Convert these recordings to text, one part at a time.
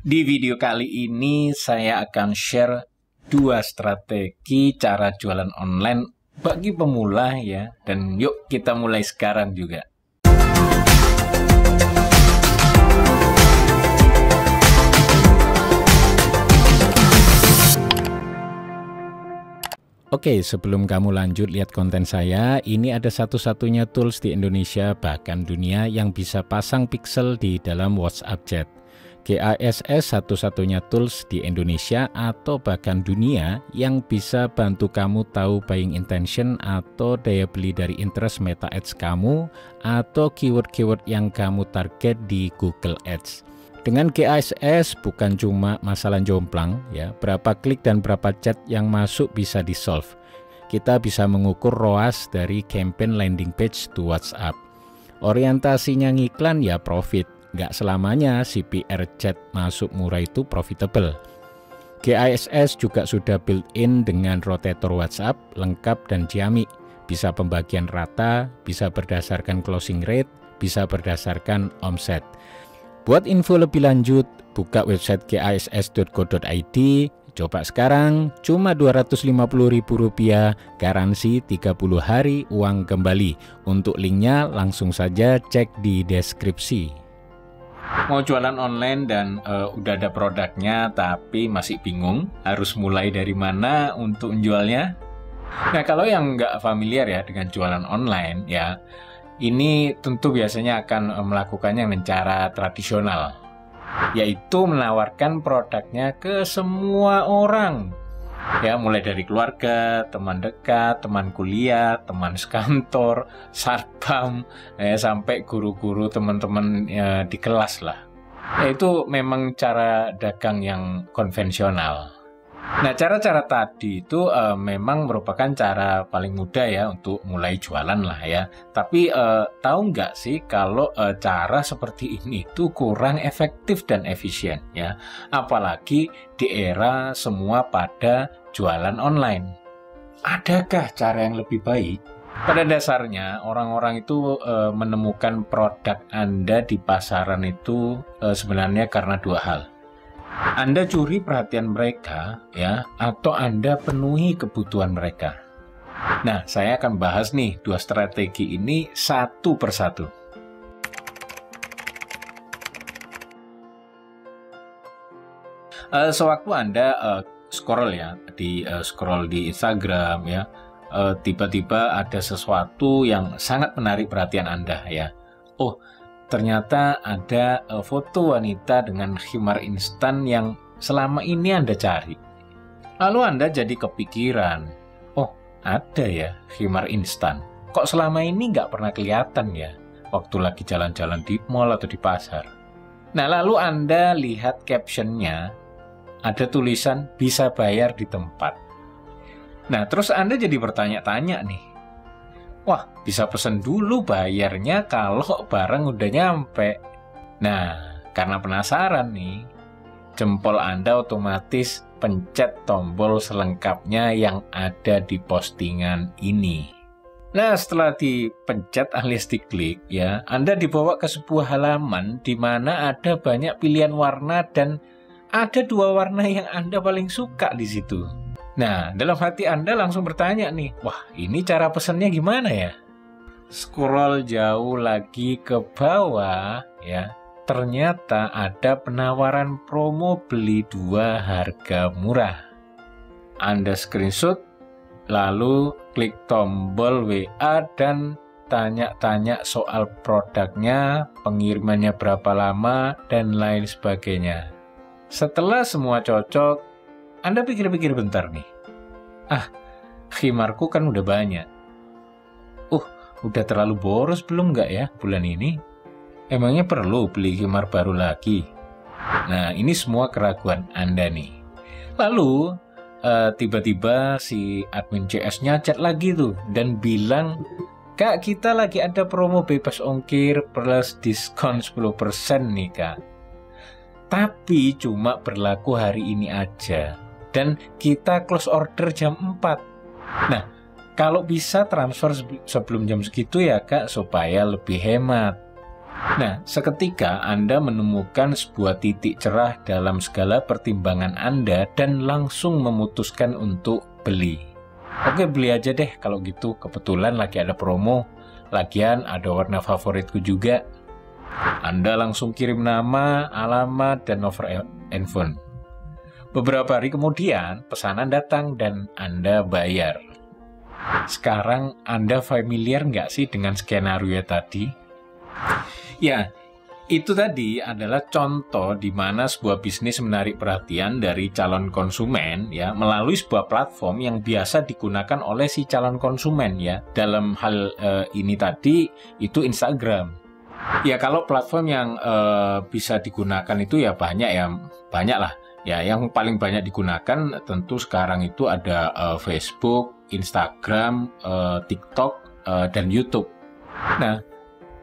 Di video kali ini saya akan share 2 strategi cara jualan online bagi pemula ya. Dan yuk kita mulai sekarang juga. Oke, sebelum kamu lanjut lihat konten saya, ini ada satu-satunya tools di Indonesia bahkan dunia yang bisa pasang pixel di dalam WhatsApp chat. GISS satu-satunya tools di Indonesia atau bahkan dunia yang bisa bantu kamu tahu buying intention atau daya beli dari interest Meta Ads kamu atau keyword-keyword yang kamu target di Google Ads. Dengan GISS bukan cuma masalah jomplang ya, berapa klik dan berapa chat yang masuk bisa di-solve. Kita bisa mengukur ROAS dari campaign landing page to WhatsApp. Orientasinya ngiklan ya profit, nggak selamanya CPR chat masuk murah itu profitable. GISS juga sudah built-in dengan rotator WhatsApp, lengkap dan ciamik. Bisa pembagian rata, bisa berdasarkan closing rate, bisa berdasarkan omset. Buat info lebih lanjut, buka website giss.co.id, coba sekarang, cuma Rp250.000, garansi 30 hari uang kembali. Untuk linknya langsung saja cek di deskripsi. Mau jualan online dan udah ada produknya tapi masih bingung harus mulai dari mana untuk menjualnya? Nah, kalau yang nggak familiar ya dengan jualan online ya, ini tentu biasanya akan melakukannya dengan cara tradisional, yaitu menawarkan produknya ke semua orang. Ya, mulai dari keluarga, teman dekat, teman kuliah, teman sekantor, satpam, sampai guru-guru, teman-teman di kelas lah. Ya, itu memang cara dagang yang konvensional. Nah, cara-cara tadi itu memang merupakan cara paling mudah ya untuk mulai jualan lah ya. Tapi tahu nggak sih kalau cara seperti ini itu kurang efektif dan efisien ya. Apalagi di era semua pada jualan online. Adakah cara yang lebih baik? Pada dasarnya orang-orang itu menemukan produk Anda di pasaran itu sebenarnya karena dua hal. Anda curi perhatian mereka ya, atau Anda penuhi kebutuhan mereka. Nah, saya akan bahas nih 2 strategi ini satu persatu. Sewaktu Anda scroll ya, scroll di Instagram ya, tiba-tiba ada sesuatu yang sangat menarik perhatian Anda ya. Oh, ternyata ada foto wanita dengan khimar instan yang selama ini Anda cari. Lalu Anda jadi kepikiran, oh ada ya khimar instan. Kok selama ini nggak pernah kelihatan ya waktu lagi jalan-jalan di mall atau di pasar. Nah, lalu Anda lihat captionnya, ada tulisan bisa bayar di tempat. Nah, terus Anda jadi bertanya-tanya nih, wah, bisa pesen dulu bayarnya kalau barang udah nyampe. Nah, karena penasaran nih, jempol Anda otomatis pencet tombol selengkapnya yang ada di postingan ini. Nah, setelah dipencet alias diklik ya, Anda dibawa ke sebuah halaman di mana ada banyak pilihan warna dan ada 2 warna yang Anda paling suka di situ. Nah, dalam hati Anda langsung bertanya nih, wah ini cara pesannya gimana ya? Scroll jauh lagi ke bawah ya, ternyata ada penawaran promo beli 2 harga murah. Anda screenshot, lalu klik tombol WA dan tanya-tanya soal produknya, pengirimannya berapa lama, dan lain sebagainya. Setelah semua cocok, Anda pikir-pikir bentar nih. Khimarku kan udah banyak. Udah terlalu boros belum nggak ya bulan ini? Emangnya perlu beli khimar baru lagi? Nah, ini semua keraguan Anda nih. Lalu, tiba-tiba si admin CS-nya chat lagi tuh dan bilang, Kak, kita lagi ada promo bebas ongkir plus diskon 10% nih, Kak. Tapi cuma berlaku hari ini aja. Dan kita close order jam 4. Nah, kalau bisa transfer sebelum jam segitu ya Kak, supaya lebih hemat. Nah, seketika Anda menemukan sebuah titik cerah dalam segala pertimbangan Anda dan langsung memutuskan untuk beli. Oke, beli aja deh kalau gitu, kebetulan lagi ada promo, lagian ada warna favoritku juga. Anda langsung kirim nama, alamat, dan nomor handphone. Beberapa hari kemudian, pesanan datang dan Anda bayar. Sekarang Anda familiar nggak sih dengan skenario tadi? Ya, itu tadi adalah contoh di mana sebuah bisnis menarik perhatian dari calon konsumen ya melalui sebuah platform yang biasa digunakan oleh si calon konsumen ya. Dalam hal ini tadi itu Instagram. Ya, kalau platform yang bisa digunakan itu ya banyak lah. Ya, yang paling banyak digunakan tentu sekarang itu ada Facebook, Instagram, TikTok, dan YouTube. Nah,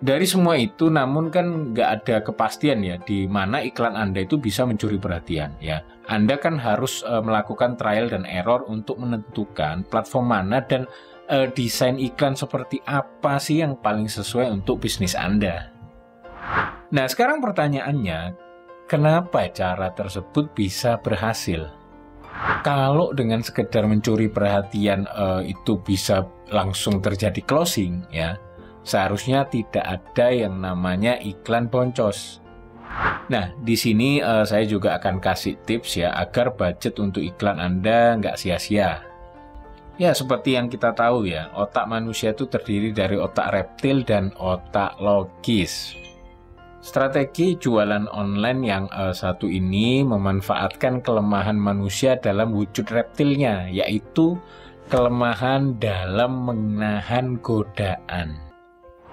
dari semua itu namun kan nggak ada kepastian ya di mana iklan Anda itu bisa mencuri perhatian ya. Anda kan harus melakukan trial dan error untuk menentukan platform mana dan desain iklan seperti apa sih yang paling sesuai untuk bisnis Anda. Nah, sekarang pertanyaannya, kenapa cara tersebut bisa berhasil? Kalau dengan sekedar mencuri perhatian itu bisa langsung terjadi closing ya, seharusnya tidak ada yang namanya iklan boncos. Nah, di sini saya juga akan kasih tips ya agar budget untuk iklan Anda nggak sia-sia. Ya, seperti yang kita tahu ya, otak manusia itu terdiri dari otak reptil dan otak logis. Strategi jualan online yang satu ini memanfaatkan kelemahan manusia dalam wujud reptilnya, yaitu kelemahan dalam menahan godaan.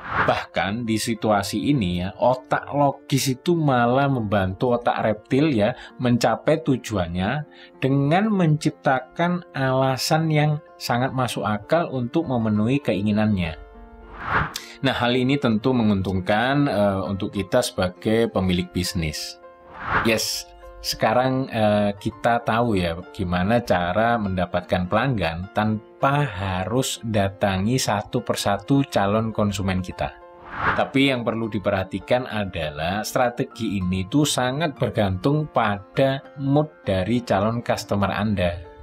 Bahkan di situasi ini ya, otak logis itu malah membantu otak reptil ya mencapai tujuannya dengan menciptakan alasan yang sangat masuk akal untuk memenuhi keinginannya. Nah, hal ini tentu menguntungkan untuk kita sebagai pemilik bisnis. Yes, sekarang kita tahu ya gimana cara mendapatkan pelanggan tanpa harus datangi satu persatu calon konsumen kita. Tapi yang perlu diperhatikan adalah strategi ini tuh sangat bergantung pada mood dari calon customer Anda.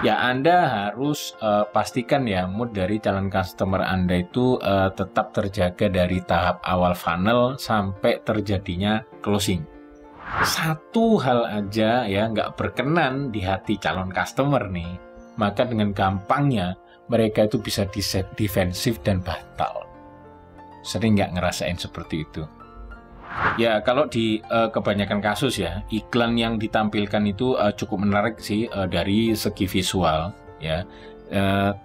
Ya, Anda harus pastikan ya mood dari calon customer Anda itu tetap terjaga dari tahap awal funnel sampai terjadinya closing. Satu hal aja ya nggak berkenan di hati calon customer nih, maka dengan gampangnya mereka itu bisa defensif dan batal. Sering nggak ngerasain seperti itu? Ya, kalau di kebanyakan kasus ya, iklan yang ditampilkan itu cukup menarik sih dari segi visual ya.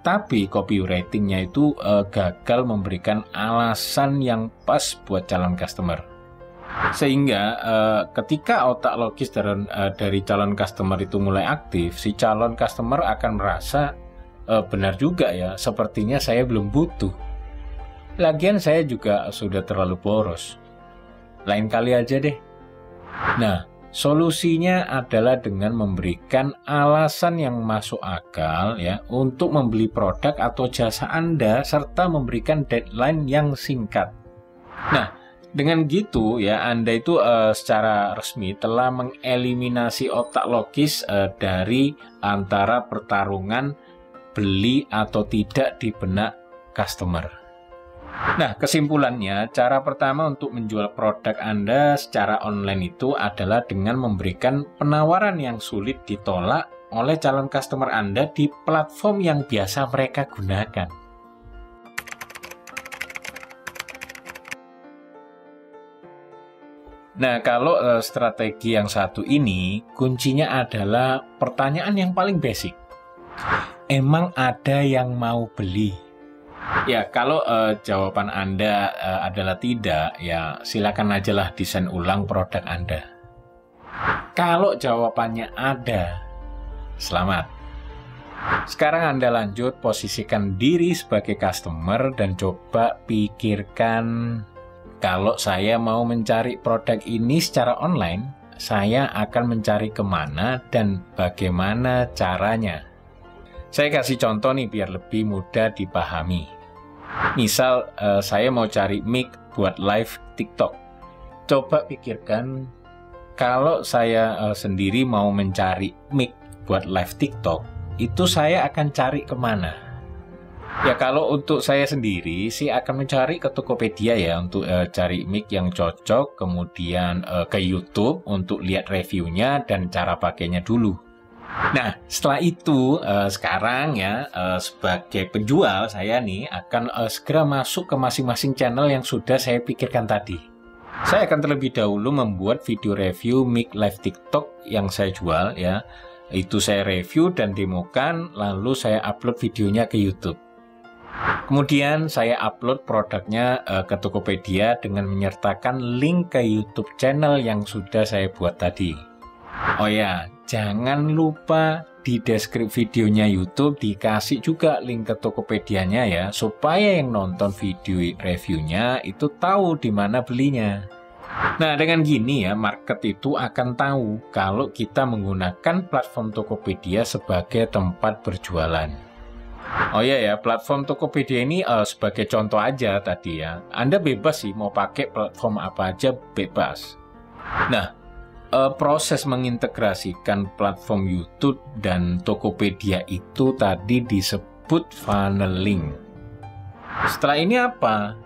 Tapi copywritingnya itu gagal memberikan alasan yang pas buat calon customer. Sehingga ketika otak logis dari calon customer itu mulai aktif, si calon customer akan merasa benar juga ya, sepertinya saya belum butuh. Lagian saya juga sudah terlalu boros. Lain kali aja deh. Nah, solusinya adalah dengan memberikan alasan yang masuk akal ya untuk membeli produk atau jasa Anda serta memberikan deadline yang singkat. Nah, dengan gitu ya Anda itu secara resmi telah mengeliminasi otak logis dari antara pertarungan beli atau tidak di benak customer. Nah, kesimpulannya, cara pertama untuk menjual produk Anda secara online itu adalah dengan memberikan penawaran yang sulit ditolak oleh calon customer Anda di platform yang biasa mereka gunakan. Nah, kalau strategi yang satu ini, kuncinya adalah pertanyaan yang paling basic. Emang ada yang mau beli? Ya, kalau jawaban Anda adalah tidak, ya silakan ajalah desain ulang produk Anda. Kalau jawabannya ada, selamat. Sekarang Anda lanjut posisikan diri sebagai customer dan coba pikirkan, kalau saya mau mencari produk ini secara online, saya akan mencari kemana dan bagaimana caranya. Saya kasih contoh nih biar lebih mudah dipahami. Misal saya mau cari mic buat live TikTok. Coba pikirkan, kalau saya sendiri mau mencari mic buat live TikTok, itu saya akan cari kemana? Ya kalau untuk saya sendiri sih akan mencari ke Tokopedia ya untuk cari mic yang cocok, kemudian ke YouTube untuk lihat reviewnya dan cara pakainya dulu. Nah setelah itu sekarang ya sebagai penjual saya nih akan segera masuk ke masing-masing channel yang sudah saya pikirkan tadi. Saya akan terlebih dahulu membuat video review mic live TikTok yang saya jual ya. Itu saya review dan demokan, lalu saya upload videonya ke YouTube. Kemudian saya upload produknya ke Tokopedia dengan menyertakan link ke YouTube channel yang sudah saya buat tadi. Oh ya, jangan lupa di deskripsi videonya YouTube dikasih juga link ke Tokopedianya ya, supaya yang nonton video reviewnya itu tahu di mana belinya. Nah, dengan gini ya, market itu akan tahu kalau kita menggunakan platform Tokopedia sebagai tempat berjualan. Oh iya ya, platform Tokopedia ini sebagai contoh aja tadi ya. Anda bebas sih mau pakai platform apa aja, bebas. Nah, proses mengintegrasikan platform YouTube dan Tokopedia itu tadi disebut funneling. Setelah ini apa?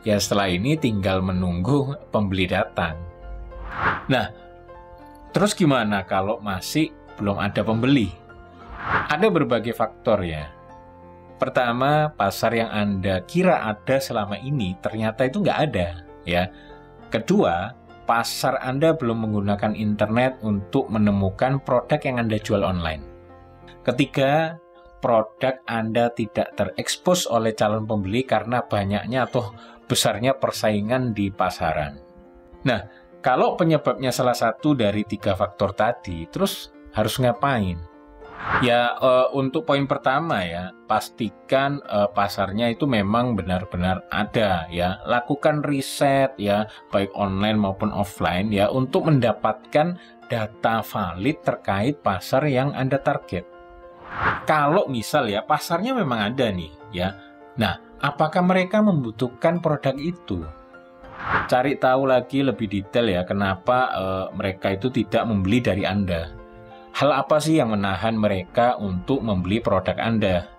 Ya setelah ini tinggal menunggu pembeli datang. Nah, terus gimana kalau masih belum ada pembeli? Ada berbagai faktor ya. Pertama, pasar yang Anda kira ada selama ini ternyata itu nggak ada ya. Kedua, pasar Anda belum menggunakan internet untuk menemukan produk yang Anda jual online. Ketiga, produk Anda tidak terekspos oleh calon pembeli karena banyaknya atau besarnya persaingan di pasaran. Nah, kalau penyebabnya salah satu dari 3 faktor tadi, terus harus ngapain? Ya, untuk poin pertama ya, pastikan pasarnya itu memang benar-benar ada ya. Lakukan riset ya, baik online maupun offline ya, untuk mendapatkan data valid terkait pasar yang Anda target. Kalau misal ya, pasarnya memang ada nih ya. Nah, apakah mereka membutuhkan produk itu? Cari tahu lagi lebih detail ya, kenapa mereka itu tidak membeli dari Anda. Hal apa sih yang menahan mereka untuk membeli produk Anda?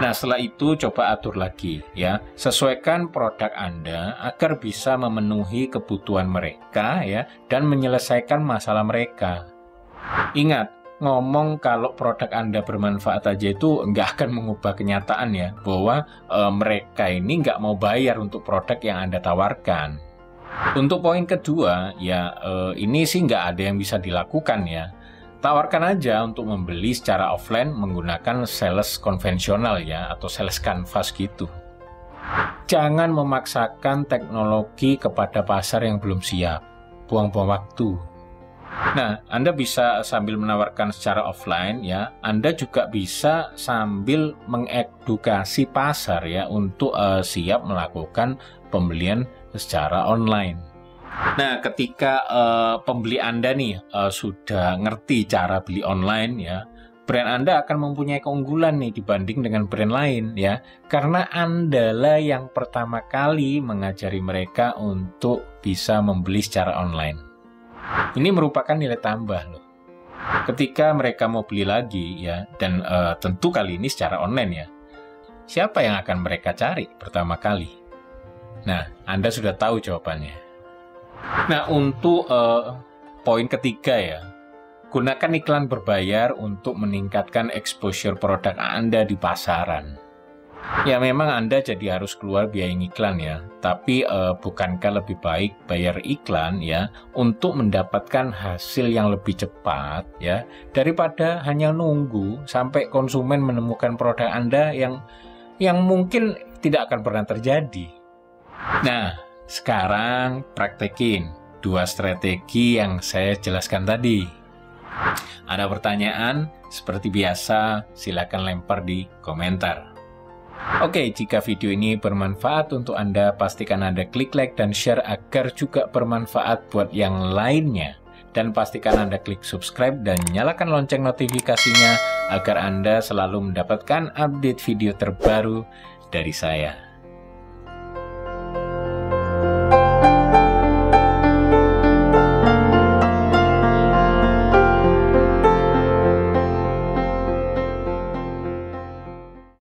Nah, setelah itu coba atur lagi ya. Sesuaikan produk Anda agar bisa memenuhi kebutuhan mereka ya dan menyelesaikan masalah mereka. Ingat, ngomong kalau produk Anda bermanfaat aja itu nggak akan mengubah kenyataan ya, bahwa mereka ini nggak mau bayar untuk produk yang Anda tawarkan. Untuk poin kedua ya, ini sih nggak ada yang bisa dilakukan ya. Tawarkan aja untuk membeli secara offline menggunakan sales konvensional ya, atau sales canvas gitu. Jangan memaksakan teknologi kepada pasar yang belum siap. Buang-buang waktu. Nah, Anda bisa sambil menawarkan secara offline ya, Anda juga bisa sambil mengedukasi pasar ya untuk siap melakukan pembelian secara online. Nah, ketika pembeli Anda nih sudah ngerti cara beli online ya, brand Anda akan mempunyai keunggulan nih dibanding dengan brand lain ya, karena Anda lah yang pertama kali mengajari mereka untuk bisa membeli secara online. Ini merupakan nilai tambah loh. Ketika mereka mau beli lagi ya, dan tentu kali ini secara online ya, siapa yang akan mereka cari pertama kali? Nah, Anda sudah tahu jawabannya. Nah, untuk poin ketiga ya, gunakan iklan berbayar untuk meningkatkan exposure produk Anda di pasaran. Ya, memang Anda jadi harus keluar biaya iklan ya, tapi bukankah lebih baik bayar iklan ya untuk mendapatkan hasil yang lebih cepat ya, daripada hanya nunggu sampai konsumen menemukan produk Anda yang mungkin tidak akan pernah terjadi. Nah, sekarang praktekin 2 strategi yang saya jelaskan tadi. Ada pertanyaan? Seperti biasa, silakan lempar di komentar. Oke, jika video ini bermanfaat untuk Anda, pastikan Anda klik like dan share agar juga bermanfaat buat yang lainnya. Dan pastikan Anda klik subscribe dan nyalakan lonceng notifikasinya agar Anda selalu mendapatkan update video terbaru dari saya.